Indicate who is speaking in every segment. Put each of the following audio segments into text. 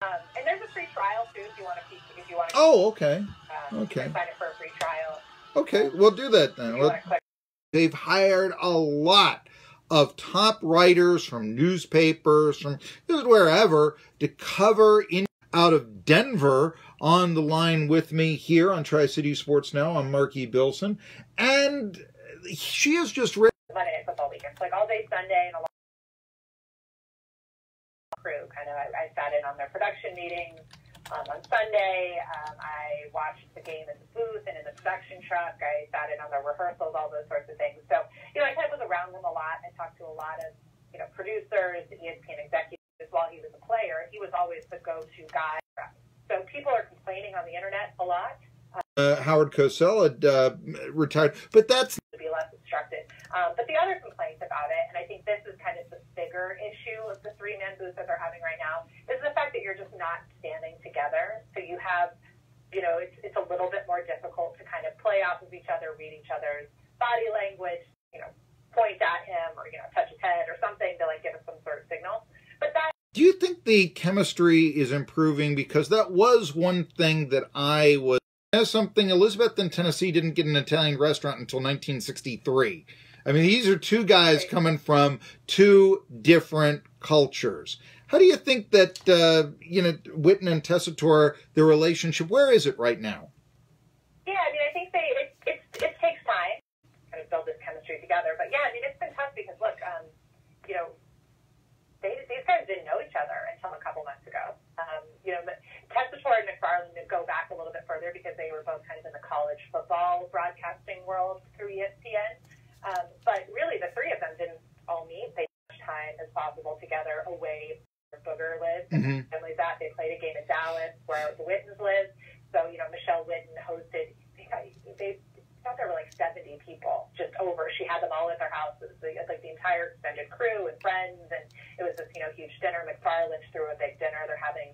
Speaker 1: And there's a free trial too if you want to. If you want to.
Speaker 2: Oh, okay.
Speaker 1: You can sign up for a free trial.
Speaker 2: Okay, we'll do that then. They've hired a lot of top writers from newspapers, from wherever, to cover in out of Denver. On the line with me here on Tri-City Sports Now, I'm Marky Billson, and she has just written
Speaker 1: Monday Night Football weekend, so like all day Sunday, and a lot of crew. I sat in on their production meetings on Sunday. I watched the game in the booth and in the production truck. I sat in on their rehearsals, all those sorts of things. So, I kind of was around them a lot. I talked to a lot of, producers, ESPN executives while he was a player. He was always the go-to guy. So people are complaining on the internet a lot.
Speaker 2: Howard Cosell had retired, but that's
Speaker 1: to be less instructed. But the other complaint about it, and I think this is kind of the bigger issue of the three-man booth that they're having right now, is the fact that you're just not standing together. So you have, it's a little bit more difficult to kind of play off of each other, read each other's body language, point at him or, touch his head or something to like give us some sort of signal. But that.
Speaker 2: Do you think the chemistry is improving? Because that was one thing that I was. As something, Elizabeth in Tennessee didn't get an Italian restaurant until 1963. I mean, these are two guys coming from two different cultures. How do you think that, Witten and Tessitore, their relationship, where is it right now?
Speaker 1: Yeah, I mean, I think it takes time to kind of build this chemistry together. But yeah, I mean, it's been tough because, look, these guys didn't know each other until a couple months ago. Tessitore and McFarland go back a little bit further because they were both kind of in the college football broadcasting world through ESPN. But really, the three of them didn't all meet. They spent as much time as possible together away from where Booger lives.
Speaker 2: Mm-hmm.
Speaker 1: Families that they played a game in Dallas where the Wittens live. So Michelle Witten hosted. They thought there were like 70 people just over. She had them all at their house. It was like the entire extended crew and friends, and it was this huge dinner. McFarland threw a big dinner. They're having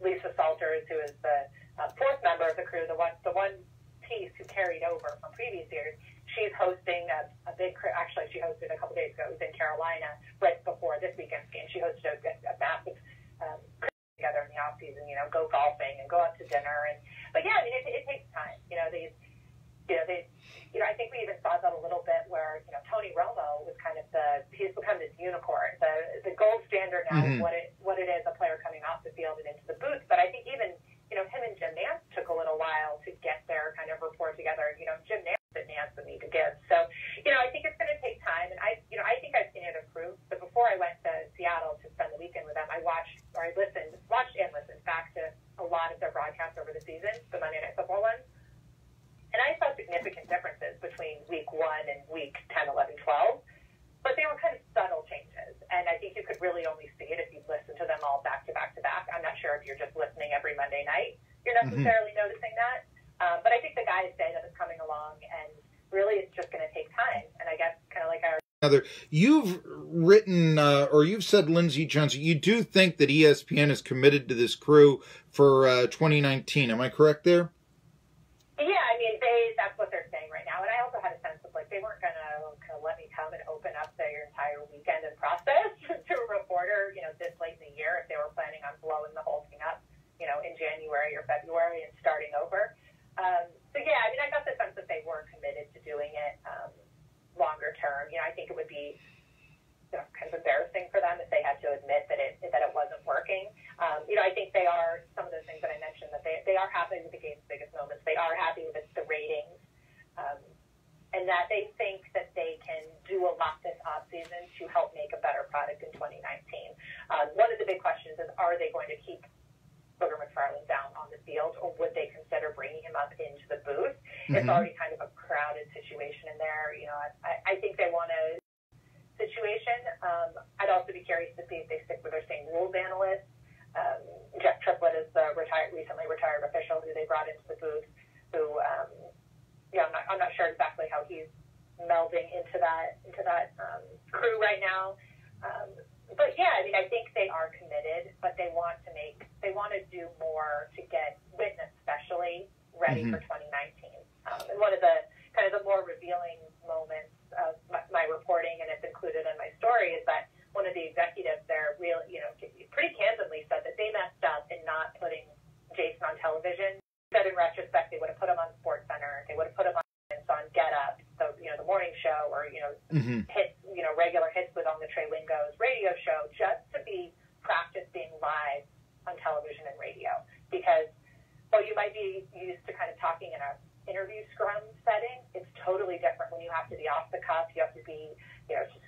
Speaker 1: Lisa Salters, who is the fourth member of the crew, the one piece who carried over from previous years. She's hosting a big crew. Actually, she hosted a couple days ago. It was in Carolina right before this weekend's game. She hosted a massive crew together in the off season. Go golfing and go out to dinner. But yeah, I mean, it takes time. I think we even saw that a little bit where, Tony Romo was kind of he's become this unicorn, the gold standard now of what it is, a player coming off the field and into the booth. But I think even, him and Jim Nantz took a little while to get their kind of rapport together. Jim Nantz and Nantz would need to give. So, I think it's going to take time. And I think I've seen it improve. But before I went to Seattle to spend the weekend with them, I watched and listened back to a lot of their broadcasts over the season, the Monday Night Football ones. And I saw significant differences between week 1 and week 10, 11, 12. But they were kind of subtle changes. And I think you could really only see it if you listen to them all back to back to back. I'm not sure if you're just listening every Monday night, you're necessarily noticing that. But I think the guys say that it's coming along, and really it's just going to take time. And I guess kind of like our...
Speaker 2: You've written, or you've said, Lindsay Johnson, you do think that ESPN is committed to this crew for 2019. Am I correct there?
Speaker 1: Yeah, I mean, that's what they're saying right now. And I also had a sense of, like, they weren't going to kind of let me come and open up their entire weekend and process to a reporter, this late in the year if they were planning on blowing the whole thing up, in January or February and starting over. So, yeah, I mean, I got the sense that they were committed to doing it longer term. I think it would be kind of embarrassing for them if they had to admit that it wasn't working. I think they are, some of those things that I mentioned, that they are happy with the game's biggest moments. They are happy with the ratings, and that they think that they can do a lot this offseason to help make a better product in 2019. One of the big questions is, are they going to keep Booger McFarland down on the field, or would they consider bringing him up into the booth? It's already kind of a crowded situation in there. I think they want a situation. I'd also be curious to see if they stick with their same rules analyst. Jeff Triplett is the recently retired official who they brought into the booth, who, I'm not sure exactly how he's melding into that crew right now. But yeah, I mean, I think they are committed, but they want to do more to get Witten especially ready for 2019. And one of the kind of the more revealing moments of my reporting, and it's included in my story, is that one of the executives there pretty candidly said that they messed up and television. But in retrospect, they would have put him on SportsCenter. They would have put him on Get Up, the the morning show, or hits, regular hits with On the Trey Wingo's radio show, just to be practice being live on television and radio. Because while you might be used to kind of talking in a interview scrum setting, it's totally different when you have to be off the cuff. You have to be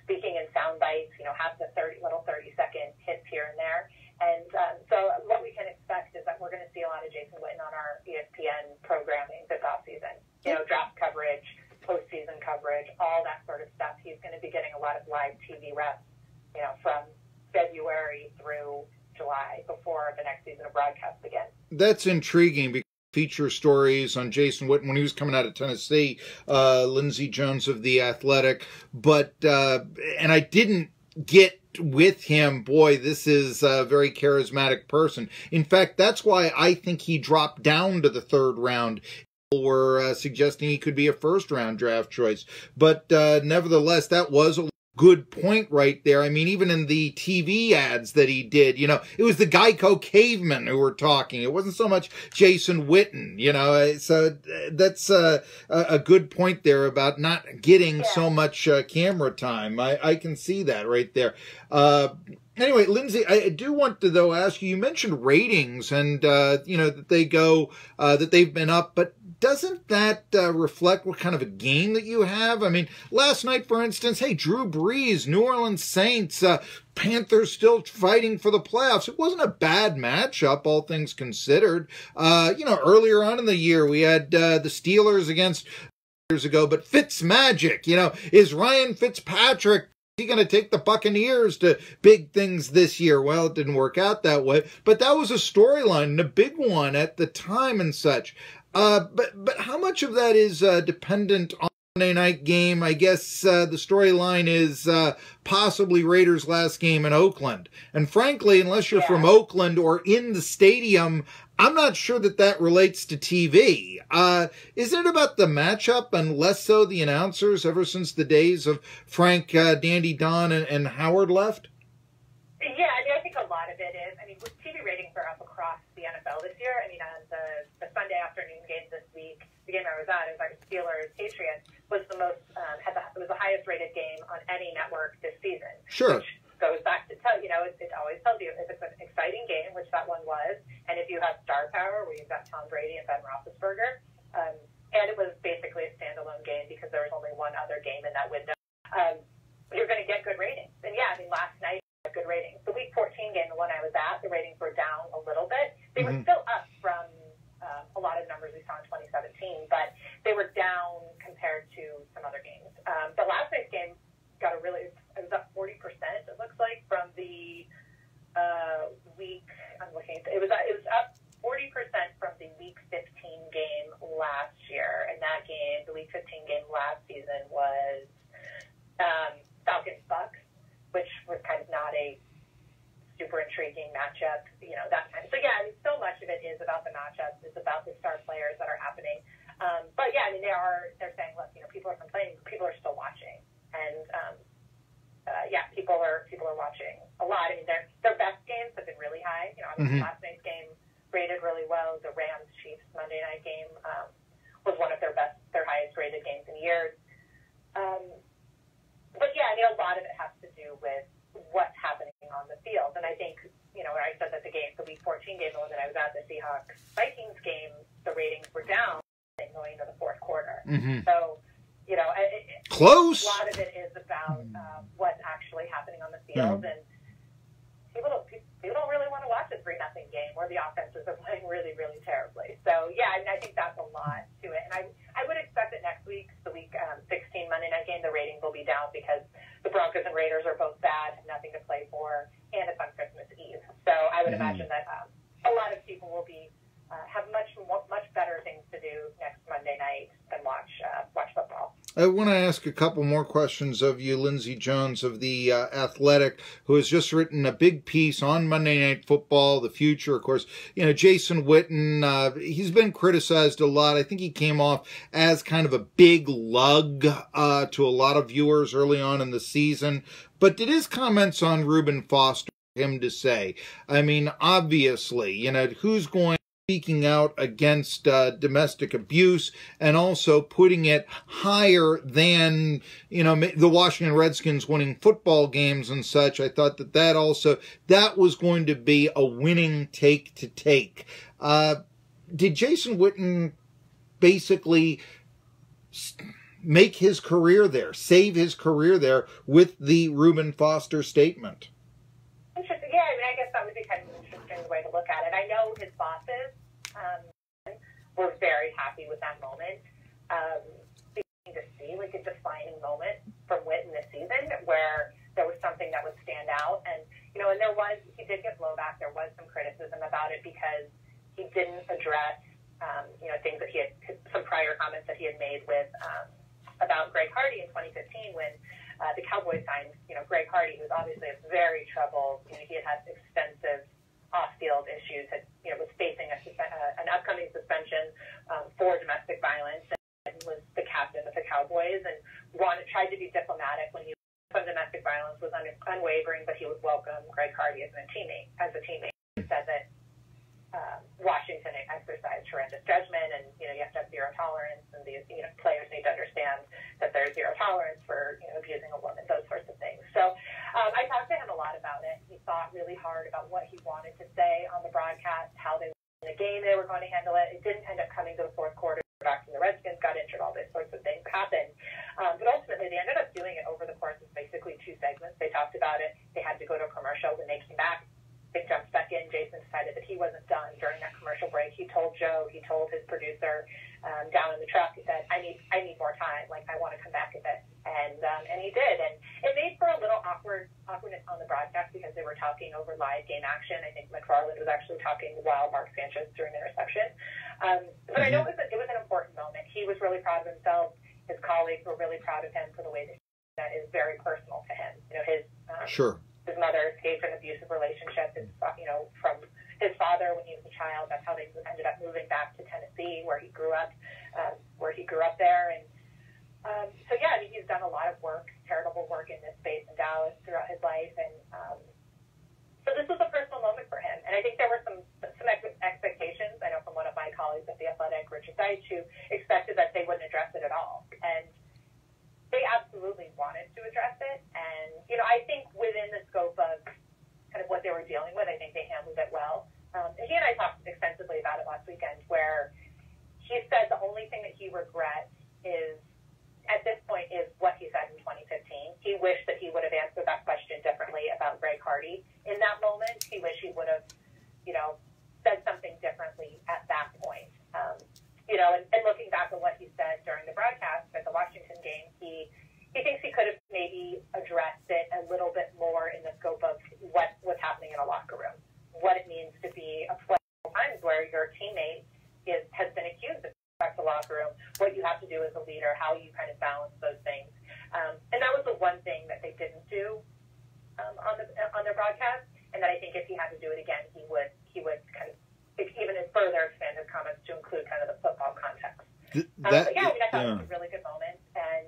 Speaker 1: speaking in sound bites. Have the 30-second hits here and there. And so what we can expect is that we're going to see a lot of Jason Witten on our ESPN programming this offseason. Draft coverage, postseason coverage, all that sort of stuff. He's going to be getting a lot of live TV reps, from February through July before the next season of broadcast begins. That's
Speaker 2: intriguing because feature stories on Jason Witten when he was coming out of Tennessee, Lindsay Jones of The Athletic, but and I didn't get with him, boy, this is a very charismatic person. In fact, that's why I think he dropped down to the third round. People were suggesting he could be a first-round draft choice. But nevertheless, that was a good point right there. I mean, even in the TV ads that he did, it was the Geico cavemen who were talking. It wasn't so much Jason Witten, So that's a good point there about not getting so much camera time. I can see that right there. Anyway, Lindsay, I do want to, though, ask you, you mentioned ratings and, that they go, that they've been up, but doesn't that reflect what kind of a game that you have? I mean, last night, for instance, hey, Drew Brees, New Orleans Saints, Panthers still fighting for the playoffs. It wasn't a bad matchup, all things considered. Earlier on in the year, we had the Steelers against years ago, but Fitzmagic, is Ryan Fitzpatrick he going to take the Buccaneers to big things this year? Well, it didn't work out that way, but that was a storyline and a big one at the time and such. But how much of that is dependent on Monday night game? I guess the storyline is possibly Raiders' last game in Oakland. And frankly, unless you're from Oakland or in the stadium, I'm not sure that relates to TV. Is it about the matchup and less so the announcers ever since the days of Frank, Dandy Don, and Howard left?
Speaker 1: Yeah, I think a lot of it is. TV ratings are up across the NFL this year. On the Sunday afternoon game this week, the game I was at, it was Steelers-Patriots, was the most, it was the highest rated game on any network this season.
Speaker 2: Sure.
Speaker 1: Which goes back to tell, it always tells you if it's an exciting game, which that one was, and if you have star power, where you've got Tom Brady and Ben Roethlisberger, and it was basically a standalone game because there was only one other game in that window, you're going to get good ratings. And last night, good ratings. The Week 14 game, the one I was at, the ratings were down a little bit. They were still up from a lot of numbers we saw in 2017, but they were down compared to some other games. But last night's game got it was up 40%, it looks like, from the week, I'm looking at, it was up 40% from the Week 15 game last year. And that game, the Week 15 game last season was Falcons-Bucks, which was kind of not a super intriguing matchup, that time. So, so much of it is about the matchups. It's about the star players that are happening. But, they're saying, look, people are complaining, but people are still watching. And, people are watching a lot. Their best games have been really high. Last night's game rated really well. The Rams-Chiefs Monday night game was one of their highest rated games in years. But, a lot of it has to do with what's happening on the field. And I think, when I said that the Week 14 game, the one that I was at, the Seahawks-Vikings game, the ratings were down going into the fourth quarter. So,
Speaker 2: close.
Speaker 1: A lot of it is about what's actually happening on the field. And people don't really want to watch a 3-0 game where the offenses are playing really, really terribly. So, I think that's a lot to it. And I would expect that next week, the Week 16 Monday night game, the ratings will be down because the Broncos and Raiders are both bad, have nothing to play for, and it's on Christmas Eve. So I would imagine that a lot of people will be have much better things to do next Monday night than watch football.
Speaker 2: I want to ask a couple more questions of you, Lindsay Jones of The Athletic, who has just written a big piece on Monday Night Football, the future. Of course, Jason Witten, he's been criticized a lot. I think he came off as kind of a big lug to a lot of viewers early on in the season. But did his comments on Reuben Foster him to say? Obviously, who's going speaking out against domestic abuse and also putting it higher than, the Washington Redskins winning football games and such. I thought that was going to be a winning take to take. Did Jason Witten basically make his career there, save his career there with the Reuben Foster statement?
Speaker 1: Interesting. Yeah, I guess that would be kind of an interesting way to look at it. I know his bosses were very happy with that moment. Beginning to see like a defining moment from Witten this season where there was something that would stand out. And, and he did get blowback. There was some criticism about it because he didn't address, things that he had, some prior comments that he had made with, about Greg Hardy in 2015 when the Cowboys signed, Greg Hardy, who was obviously a very troubled, he had extensive off-field issues, was facing an upcoming suspension for domestic violence and was the captain of the Cowboys and tried to be diplomatic when he from domestic violence was unwavering, but he would welcome Greg Hardy as a teammate. He said that Washington exercised horrendous judgment, and you have to have zero tolerance, and these players need to understand that there's zero tolerance for abusing a woman, those sorts of things. So I talked to him a lot about it. He thought really hard about what he wanted to say on the broadcast, how they were in the game they were going to handle it. It didn't end up coming to the fourth quarter. Back from the Redskins got injured, all those sorts of things happened. But ultimately, they ended up doing it over the course of basically 2 segments. They talked about it. They had to go to a commercial. When they came back, they jumped back in. Jason decided that he wasn't done during that commercial break. He told Joe, he told his producer down in the truck, he said, I need more time. Like, I want to come back a bit. And he did. And it made for a little awkwardness on the broadcast because they were talking over live game action. I think McFarland was actually talking while Mark Sanchez threw an interception. But I know it was an important moment. He was really proud of himself. His colleagues were really proud of him for the way that is very personal to him. His mother escaped an abusive relationship, from his father when he was a child. That's how they ended up moving back to Tennessee, where he grew up there. And he's done a lot of work, charitable work in this space in Dallas throughout his life. And so this was a personal moment for him. And I think there were some expectations. I know from one of my colleagues at The Athletic, Richard Deitch, who expected that they wouldn't address it at all. And they absolutely wanted to address it. And, I think within the scope of kind of what they were dealing with, I think they handled it well. And he and I talked extensively about it last weekend, where he said the only thing that he regrets at this point is what he said in 2015. He wished that he would have answered that question differently about Greg Hardy in that moment. He wished he would have, said something differently at that point. And looking back at what he said during the broadcast at the Washington game, he thinks he could have maybe addressed it a little bit more in the scope of what was happening in a locker room, what it means to be a player at times where your teammate has been accused of the locker room, what you have to do as a leader, how you kind of balance those things. And that was the one thing that they didn't do on their broadcast, and that I think if he had to do it again, he would kind of even further expand his comments to include kind of the football context. I thought it was a really good moment and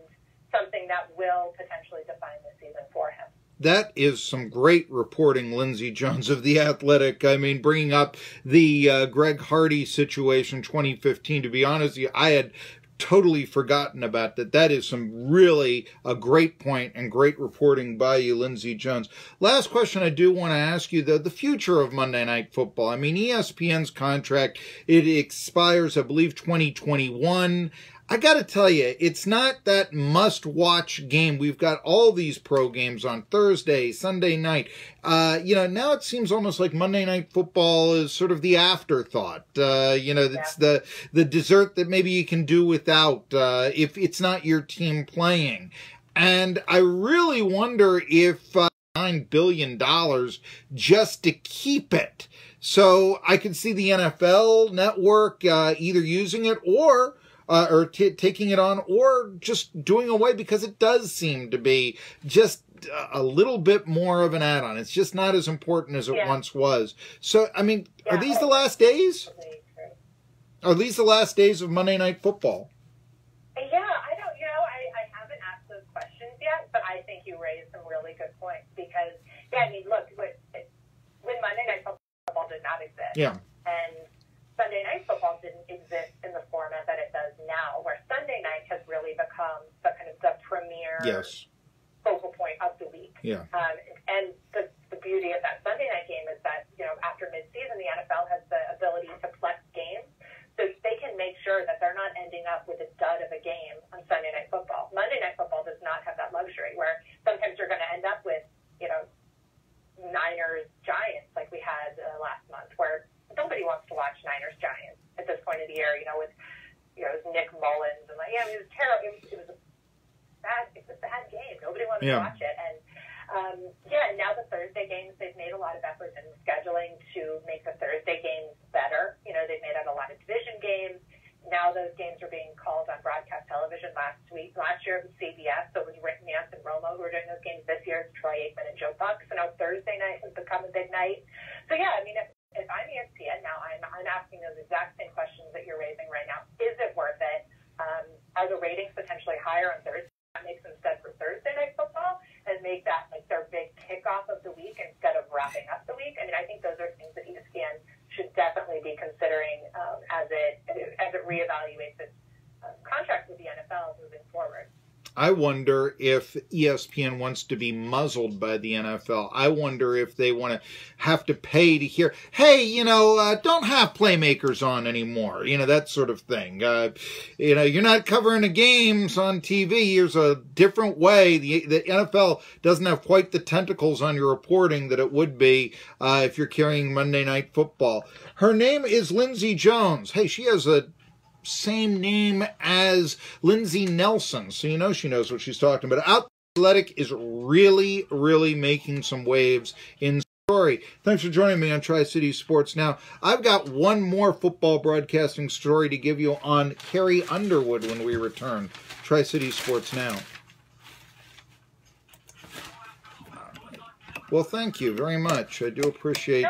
Speaker 1: something that will potentially define the season for him.
Speaker 2: That is some great reporting, Lindsay Jones of The Athletic. I mean, bringing up the Greg Hardy situation 2015. To be honest with you, I had totally forgotten about that. That is a great point and great reporting by you, Lindsay Jones. Last question I do want to ask you, the future of Monday Night Football. I mean, ESPN's contract, it expires, I believe, 2021. I got to tell you, it's not that must-watch game. We've got all these pro games on Thursday, Sunday night. Now it seems almost like Monday Night Football is sort of the afterthought. It's the dessert that maybe you can do without if it's not your team playing. And I really wonder if $9 billion just to keep it. So I could see the NFL network either using it or taking it on, or just doing away, because it does seem to be just a little bit more of an add-on. It's just not as important as it once was. So, I mean, are these the last days? Are these the last days of Monday Night Football?
Speaker 1: Yeah, I don't, I haven't asked those questions yet, but I think you raised some really good points because, look, when Monday Night Football did not exist, and Sunday
Speaker 2: Yes.
Speaker 1: focal point of the week.
Speaker 2: Yeah.
Speaker 1: And the beauty of that Sunday night game is that, after midseason, the NFL has the ability to flex games. So they can make sure that they're not ending up with a dud of a game on Sunday Night Football. Monday Night Football does not have that luxury, where sometimes you're going to end up with, Niners-Giants like we had last month, where nobody wants to watch Niners-Giants at this point of the year, with Nick Mullins. And it was terrible. It was a bad game. Nobody wanted to watch it. And, and now the Thursday games, they've made a lot of effort in scheduling to make the Thursday games better. They've made up a lot of division games. Now those games are being called on broadcast television. Last year it was CBS, so it was Rick Nance and Romo who were doing those games. This year it's Troy Aikman and Joe Buck. So now Thursday night has become a big night. So if I'm ESPN now, I'm asking those exact same questions that you're raising right now. Is it worth it? Are the ratings potentially higher on Thursday? That makes them instead for Thursday Night Football and make that like their big kickoff of the week instead of wrapping up the week. I think those are things that ESPN should definitely be considering as it reevaluates its contract with the NFL moving forward.
Speaker 2: I wonder if ESPN wants to be muzzled by the NFL. I wonder if they want to have to pay to hear, hey, don't have playmakers on anymore, that sort of thing. You're not covering the games on TV. Here's a different way. The NFL doesn't have quite the tentacles on your reporting that it would be if you're carrying Monday Night Football. Her name is Lindsay Jones. Hey, she has a same name as Lindsay Nelson, so she knows what she's talking about. Athletic is really, really making some waves in story. Thanks for joining me on Tri-City Sports Now. I've got one more football broadcasting story to give you on Carrie Underwood when we return. Tri-City Sports Now. Well, thank you very much. I do appreciate